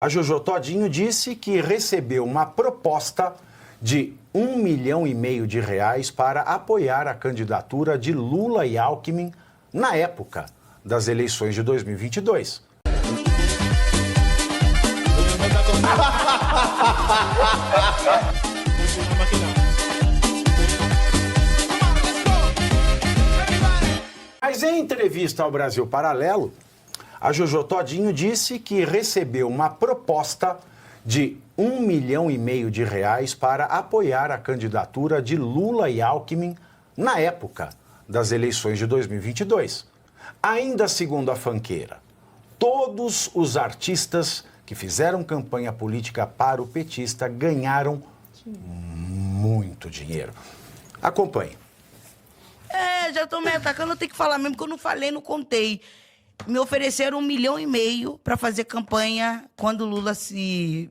A Jojo Todinho disse que recebeu uma proposta de R$ 1,5 milhão para apoiar a candidatura de Lula e Alckmin na época das eleições de 2022. Mas em entrevista ao Brasil Paralelo, a Jojo Todinho disse que recebeu uma proposta de R$ 1,5 milhão para apoiar a candidatura de Lula e Alckmin na época das eleições de 2022. Ainda segundo a fanqueira, todos os artistas que fizeram campanha política para o petista ganharam muito dinheiro. Acompanhe. Já estão me atacando, eu tenho que falar mesmo, que eu não falei, não contei. Me ofereceram R$ 1,5 milhão para fazer campanha quando o Lula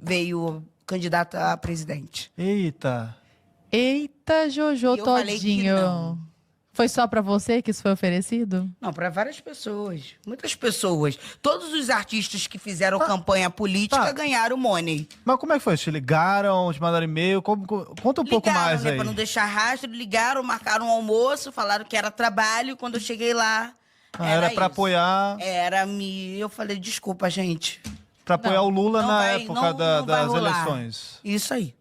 veio candidato a presidente. Eita. Eita, Jojo E eu falei que Todinho. não. Foi só pra você que isso foi oferecido? Não, para várias pessoas. Muitas pessoas. Todos os artistas que fizeram campanha política ganharam money. Mas como é que foi? Te ligaram, te mandaram e-mail? Conta um pouco mais né, aí. para não deixar rastro, ligaram, marcaram um almoço, falaram que era trabalho. Quando eu cheguei lá, Era pra isso. apoiar. Eu falei, desculpa, gente. Pra apoiar o Lula não na vai- época não vai das rolar. eleições. Isso aí.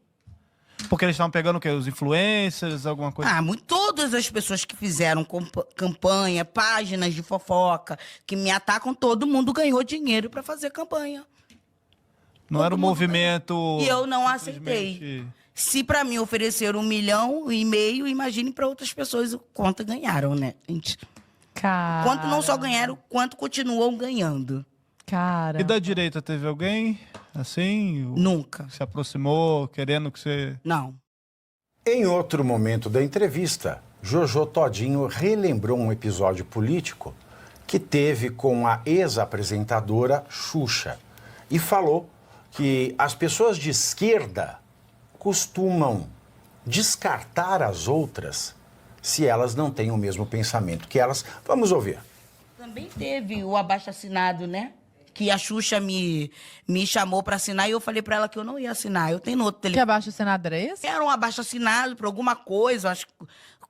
Porque eles estavam pegando o quê? Os influencers, alguma coisa? Todas as pessoas que fizeram campanha, páginas de fofoca, que me atacam, todo mundo ganhou dinheiro pra fazer campanha. Não era um movimento... E eu não aceitei. simplesmente- Se pra mim ofereceram R$ 1,5 milhão, imagine pra outras pessoas o quanto ganharam, né, gente? Cara. Quanto não só ganharam, quanto continuam ganhando. Cara. E da direita, teve alguém, assim, Nunca. se aproximou, querendo que você... Não. Em outro momento da entrevista, Jojo Todinho relembrou um episódio político que teve com a ex-apresentadora Xuxa e falou que as pessoas de esquerda costumam descartar as outras se elas não têm o mesmo pensamento que elas. Vamos ouvir. Também teve o abaixo-assinado, né? Que a Xuxa me chamou pra assinar e eu falei pra ela que eu não ia assinar. Eu tenho no outro Que telefone. abaixo-assinado era esse? Era um abaixo-assinado por alguma coisa, acho que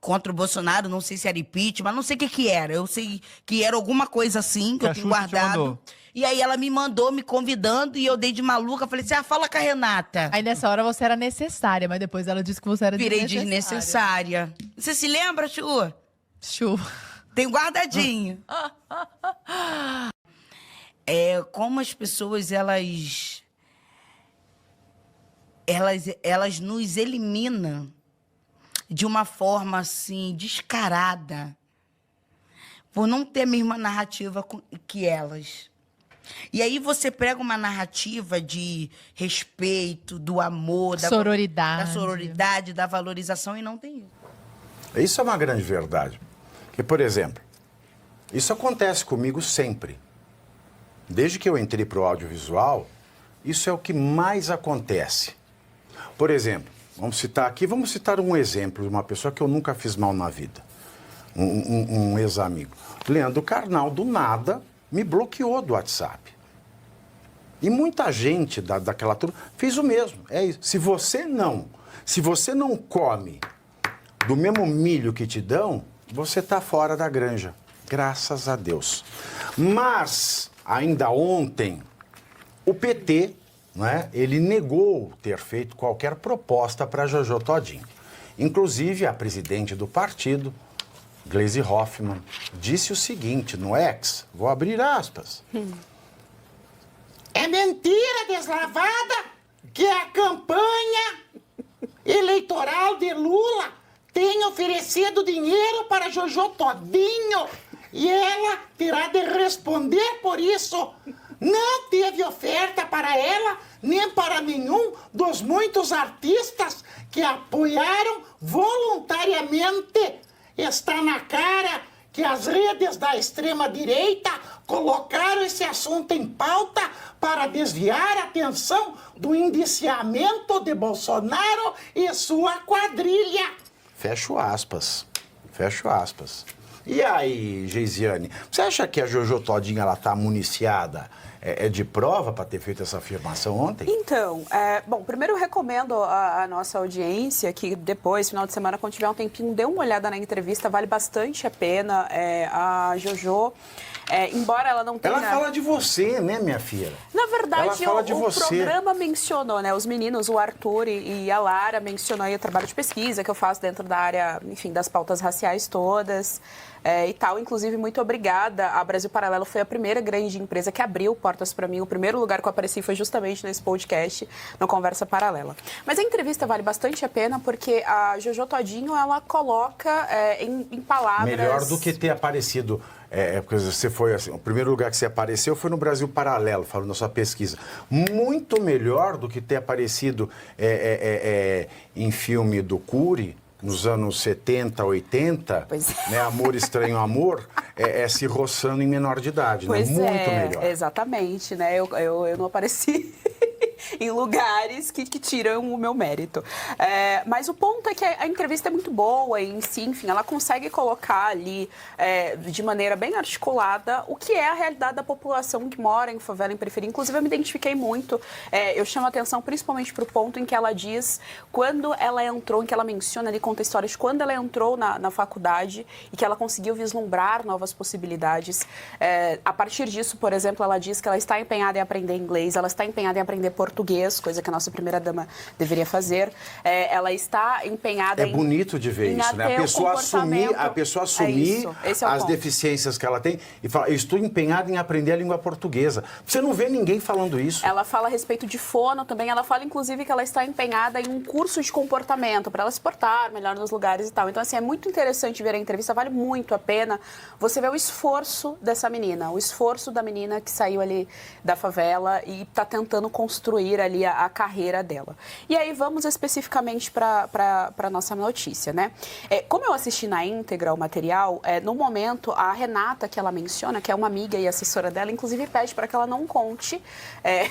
contra o Bolsonaro, não sei se era impeachment, mas não sei o que era. Eu sei que era alguma coisa assim, que Que eu a tenho Xuxa te guardado. mandou. E aí ela me mandou, me convidando, e eu dei de maluca. Falei assim, fala com a Renata. Aí nessa hora você era necessária, mas depois ela disse que você era Virei desnecessária. desnecessária. Você se lembra, Chu? Chu. Tem guardadinho. Como as pessoas, elas nos eliminam de uma forma, assim, descarada, por não ter a mesma narrativa que elas. E aí você prega uma narrativa de respeito, do amor, Sororidade. da sororidade, da valorização, e não tem isso. Isso é uma grande verdade. Que, por exemplo, isso acontece comigo sempre. Desde que eu entrei para o audiovisual, isso é o que mais acontece. Por exemplo, vamos citar um exemplo de uma pessoa que eu nunca fiz mal na vida. Um ex-amigo. Leandro Carnal, do nada, me bloqueou do WhatsApp. E muita gente daquela turma fez o mesmo. É isso. Se você não come do mesmo milho que te dão, você está fora da granja. Graças a Deus. Mas, ainda ontem, o PT, ele negou ter feito qualquer proposta para Jojo Todinho. Inclusive, a presidente do partido, Gleisi Hoffmann, disse o seguinte no X, vou abrir aspas. É mentira deslavada que a campanha eleitoral de Lula tem oferecido dinheiro para Jojo Todinho e ela terá de responder por isso. Não teve oferta para ela, nem para nenhum dos muitos artistas que apoiaram voluntariamente. Está na cara que as redes da extrema-direita colocaram esse assunto em pauta para desviar a atenção do indiciamento de Bolsonaro e sua quadrilha. Fecho aspas. E aí, Geisiane, você acha que a Jojo Todinho ela tá municiada é de prova para ter feito essa afirmação ontem? Então, bom, primeiro eu recomendo a nossa audiência que depois, final de semana, quando tiver um tempinho, dê uma olhada na entrevista, vale bastante a pena. A Jojo, embora ela não tenha... Ela fala de você, né, minha filha? Na verdade, ela fala de o você. programa mencionou, né? Os meninos, o Arthur e a Lara mencionou aí o trabalho de pesquisa que eu faço dentro da área, enfim, das pautas raciais todas e tal. Inclusive, muito obrigada. A Brasil Paralelo foi a primeira grande empresa que abriu portas para mim. O primeiro lugar que eu apareci foi justamente nesse podcast, no Conversa Paralela. Mas a entrevista vale bastante a pena porque a Jojo Todinho, ela coloca em palavras... Melhor do que ter aparecido... porque você foi assim, o primeiro lugar que você apareceu foi no Brasil Paralelo, falando na sua pesquisa. Muito melhor do que ter aparecido em filme do Cury, nos anos 70, 80, Pois é. né, Amor Estranho Amor, se roçando em menor de idade, Pois né? Muito melhor. Exatamente, né? Eu não apareci em lugares que tiram o meu mérito. Mas o ponto é que a entrevista é muito boa e, enfim, ela consegue colocar ali de maneira bem articulada o que é a realidade da população que mora em favela, em periferia. Inclusive, eu me identifiquei muito. Eu chamo a atenção principalmente para o ponto em que ela diz quando ela entrou, em que ela menciona ali, conta histórias de quando ela entrou na faculdade e que ela conseguiu vislumbrar novas possibilidades. A partir disso, por exemplo, ela diz que ela está empenhada em aprender inglês, ela está empenhada em aprender português, coisa que a nossa primeira-dama deveria fazer. Ela está empenhada em... É bonito de ver isso, né? A pessoa assumir as deficiências que ela tem e falar, eu estou empenhada em aprender a língua portuguesa. Você não vê ninguém falando isso. Ela fala a respeito de fono também. Ela fala, inclusive, que ela está empenhada em um curso de comportamento para ela se portar melhor nos lugares e tal. Então, assim, é muito interessante ver a entrevista. Vale muito a pena você ver o esforço dessa menina. O esforço da menina que saiu ali da favela e está tentando construir ali a carreira dela. E aí, vamos especificamente para a nossa notícia, né? Como eu assisti na íntegra o material, no momento, a Renata, que ela menciona, que é uma amiga e assessora dela, inclusive pede para que ela não conte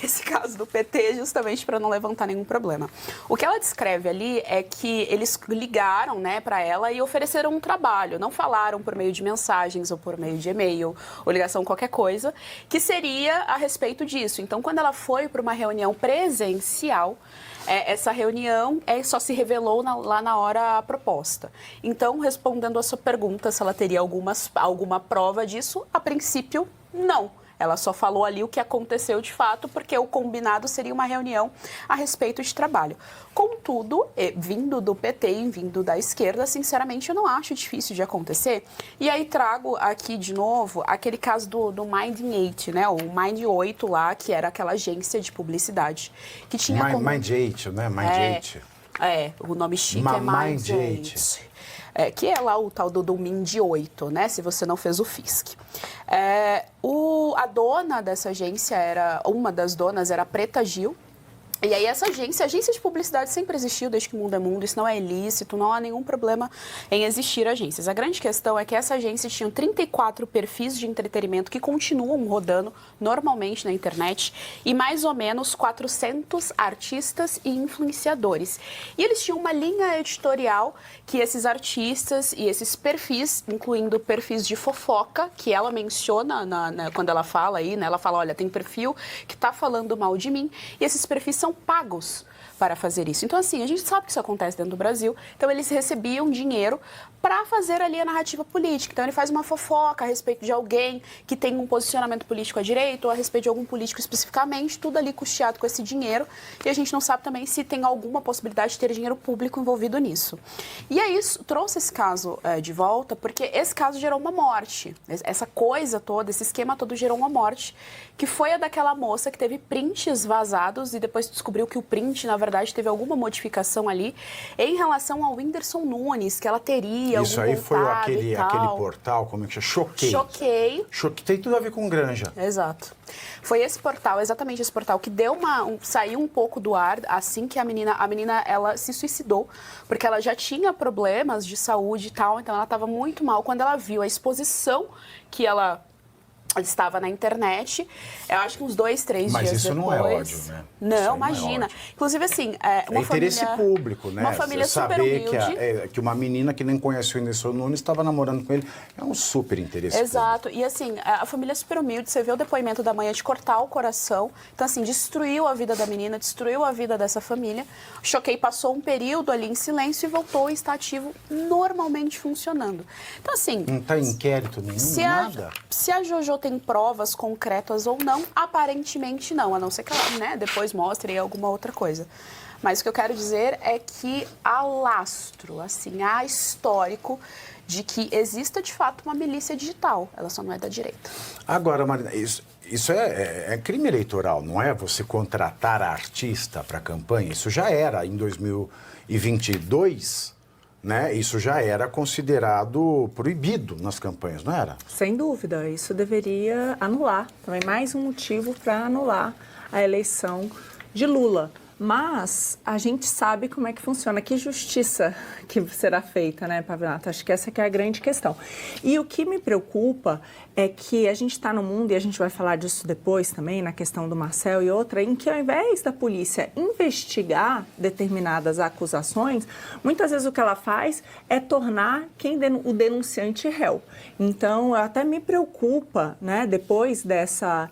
esse caso do PT, justamente para não levantar nenhum problema. O que ela descreve ali é que eles ligaram, né, para ela e ofereceram um trabalho. Não falaram por meio de mensagens ou por meio de e-mail ou ligação, qualquer coisa, que seria a respeito disso. Então, quando ela foi para uma reunião presencial, essa reunião só se revelou lá na hora a proposta. Então, respondendo a sua pergunta, se ela teria alguma prova disso, a princípio, não. Ela só falou ali o que aconteceu de fato, porque o combinado seria uma reunião a respeito de trabalho. Contudo, vindo do PT e vindo da esquerda, sinceramente, eu não acho difícil de acontecer. E aí trago aqui de novo aquele caso do Mind 8, né? O Mind 8 lá, que era aquela agência de publicidade. Que tinha Mind 8, né? Mind 8. O nome chique é Mind 8. Que é lá o tal do Mind 8, né? Se você não fez o FISC. A dona dessa agência uma das donas era a Preta Gil. E aí essa agência de publicidade sempre existiu desde que o mundo é mundo, isso não é ilícito, não há nenhum problema em existir agências. A grande questão é que essa agência tinha 34 perfis de entretenimento que continuam rodando normalmente na internet e mais ou menos 400 artistas e influenciadores. E eles tinham uma linha editorial que esses artistas e esses perfis, incluindo perfis de fofoca, que ela menciona quando ela fala aí, né? Ela fala, olha, tem perfil que está falando mal de mim e esses perfis são pagos para fazer isso. Então, assim, a gente sabe que isso acontece dentro do Brasil. Então, eles recebiam dinheiro para fazer ali a narrativa política. Então, ele faz uma fofoca a respeito de alguém que tem um posicionamento político à direita ou a respeito de algum político especificamente, tudo ali custeado com esse dinheiro. E a gente não sabe também se tem alguma possibilidade de ter dinheiro público envolvido nisso. E aí, trouxe esse caso de volta, porque esse caso gerou uma morte. Essa coisa toda, esse esquema todo gerou uma morte, que foi a daquela moça que teve prints vazados e depois descobriu que o print, na verdade, teve alguma modificação ali em relação ao Whindersson Nunes, que ela teria isso aí foi aquele portal, como é que chama? Choquei. Choquei tem tudo a ver com Granja. Exato. Foi esse portal, exatamente esse portal, que deu saiu um pouco do ar assim que a menina ela se suicidou, porque ela já tinha problemas de saúde e tal, então ela estava muito mal. Quando ela viu a exposição que ela estava na internet, eu acho que uns 2, 3 Mas dias isso depois. não é ódio, né? Isso Não, aí não é imagina. ódio. Inclusive, assim, É interesse público, né? Uma família Você super saber humilde. que uma menina que nem conhece o Whindersson Nunes estava namorando com ele é um super interesse Exato. E assim, a família é super humilde. Você vê o depoimento da mãe de cortar o coração. Então, assim, destruiu a vida da menina, destruiu a vida dessa família. O Choquei passou um período ali em silêncio e voltou e está ativo, normalmente funcionando. Então, assim... Não está em inquérito nenhum, nada. Se a Jojo tem provas concretas ou não, aparentemente não, a não ser que ela, né, depois mostre alguma outra coisa. Mas o que eu quero dizer é que há lastro, assim, há histórico de que exista de fato uma milícia digital, ela só não é da direita. Agora, Marina, isso é crime eleitoral, não é? Você contratar a artista para a campanha, isso já era em 2022, né? Isso já era considerado proibido nas campanhas, não era? Sem dúvida, isso deveria anular. Também mais um motivo para anular a eleição de Lula. Mas a gente sabe como é que funciona, que justiça que será feita, né, Pavinato? Acho que essa que é a grande questão. E o que me preocupa é que a gente está no mundo, e a gente vai falar disso depois também, na questão do Marcel e outra, em que ao invés da polícia investigar determinadas acusações, muitas vezes o que ela faz é tornar o denunciante réu. Então, até me preocupa, né, depois dessa...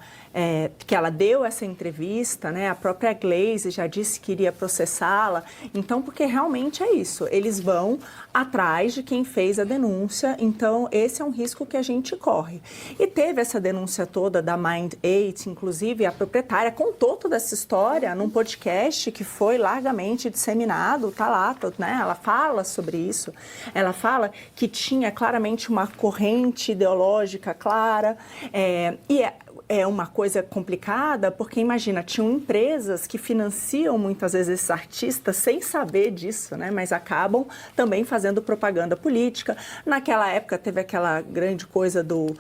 que ela deu essa entrevista, né? A própria Glaze já disse que iria processá-la. Então, porque realmente é isso, eles vão atrás de quem fez a denúncia, então esse é um risco que a gente corre. E teve essa denúncia toda da Mind8, inclusive a proprietária contou toda essa história num podcast que foi largamente disseminado, tá lá, né? Ela fala sobre isso, ela fala que tinha claramente uma corrente ideológica clara, é uma coisa complicada, porque imagina, tinham empresas que financiam muitas vezes esses artistas sem saber disso, né? Mas acabam também fazendo propaganda política. Naquela época teve aquela grande coisa do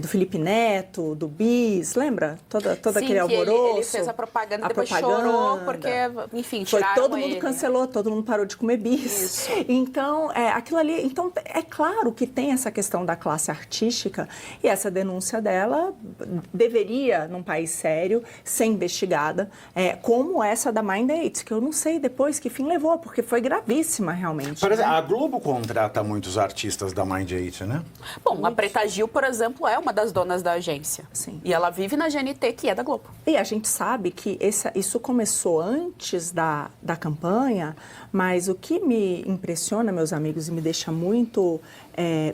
Felipe Neto, do Bis, lembra? Todo Sim, aquele alvoroço. Ele fez a propaganda, depois chorou, porque, enfim, tiraram todo mundo ele. Cancelou, todo mundo parou de comer bis. Isso. Então, aquilo ali... Então, é claro que tem essa questão da classe artística e essa denúncia dela deveria, num país sério, ser investigada, como essa da Mind8, que eu não sei depois que fim levou, porque foi gravíssima realmente. Por exemplo, a Globo contrata muitos artistas da Mind8, né? Bom, a Preta Gil, por exemplo, é uma das donas da agência. Sim. E ela vive na GNT, que é da Globo. E a gente sabe que isso começou antes da campanha, mas o que me impressiona, meus amigos, e me deixa muito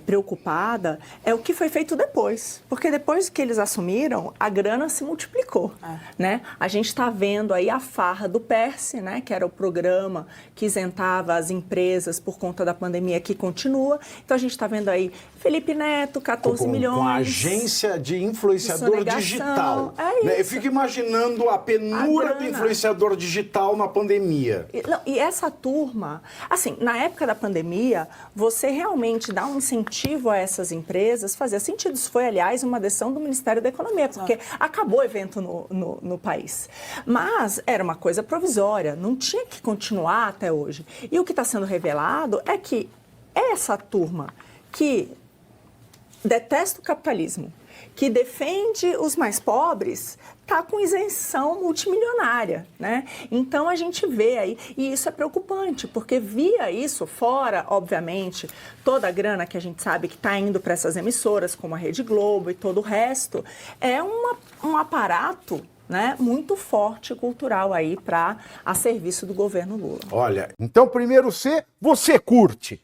preocupada, é o que foi feito depois. Porque depois que eles assumiram, a grana se multiplicou. Né? A gente está vendo aí a farra do Perse, né? Que era o programa que isentava as empresas por conta da pandemia, que continua. Então, a gente está vendo aí Felipe Neto, 14 milhões. Com a agência de influenciador digital. É isso. Eu fico imaginando a penura do influenciador digital na pandemia. E essa turma, assim, na época da pandemia, você realmente dá um incentivo a essas empresas, fazia sentido. Isso foi, aliás, uma decisão do Ministério da Economia, porque acabou o evento no país. Mas era uma coisa provisória, não tinha que continuar até hoje. E o que está sendo revelado é que essa turma que detesta o capitalismo, que defende os mais pobres, está com isenção multimilionária, né? Então, a gente vê aí, e isso é preocupante, porque via isso fora, obviamente, toda a grana que a gente sabe que está indo para essas emissoras, como a Rede Globo e todo o resto, é um aparato, né, muito forte cultural aí a serviço do governo Lula. Olha, então primeiro você curte,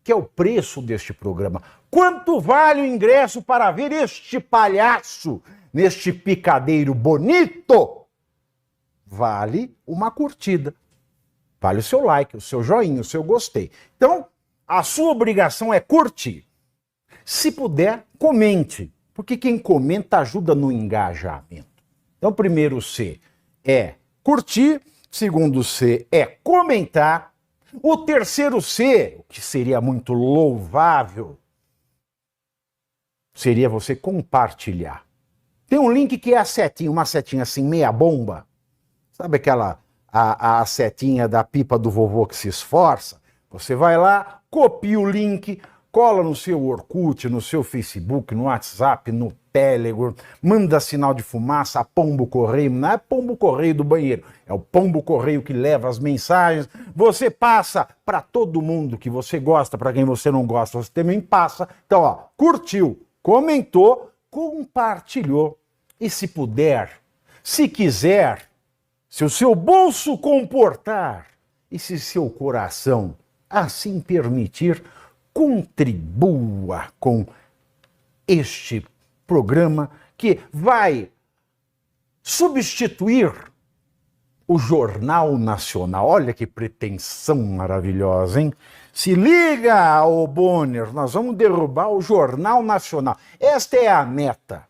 que é o preço deste programa. Quanto vale o ingresso para ver este palhaço neste picadeiro bonito? Vale uma curtida. Vale o seu like, o seu joinha, o seu gostei. Então, a sua obrigação é curtir. Se puder, comente, porque quem comenta ajuda no engajamento. Então, primeiro C é curtir, segundo C é comentar, o terceiro C, o que seria muito louvável, seria você compartilhar. Tem um link que é a setinha, uma setinha assim, meia bomba. Sabe aquela, a setinha da pipa do vovô que se esforça? Você vai lá, copia o link, cola no seu Orkut, no seu Facebook, no WhatsApp, no Telegram, manda sinal de fumaça, pombo correio, não é pombo correio do banheiro, é o pombo correio que leva as mensagens, você passa para todo mundo que você gosta, para quem você não gosta, você também passa. Então, ó, curtiu, comentou, compartilhou e se puder, se quiser, se o seu bolso comportar e se seu coração assim permitir, contribua com este programa que vai substituir o Jornal Nacional. Olha que pretensão maravilhosa, hein? Se liga, ô Bonner, nós vamos derrubar o Jornal Nacional. Esta é a meta.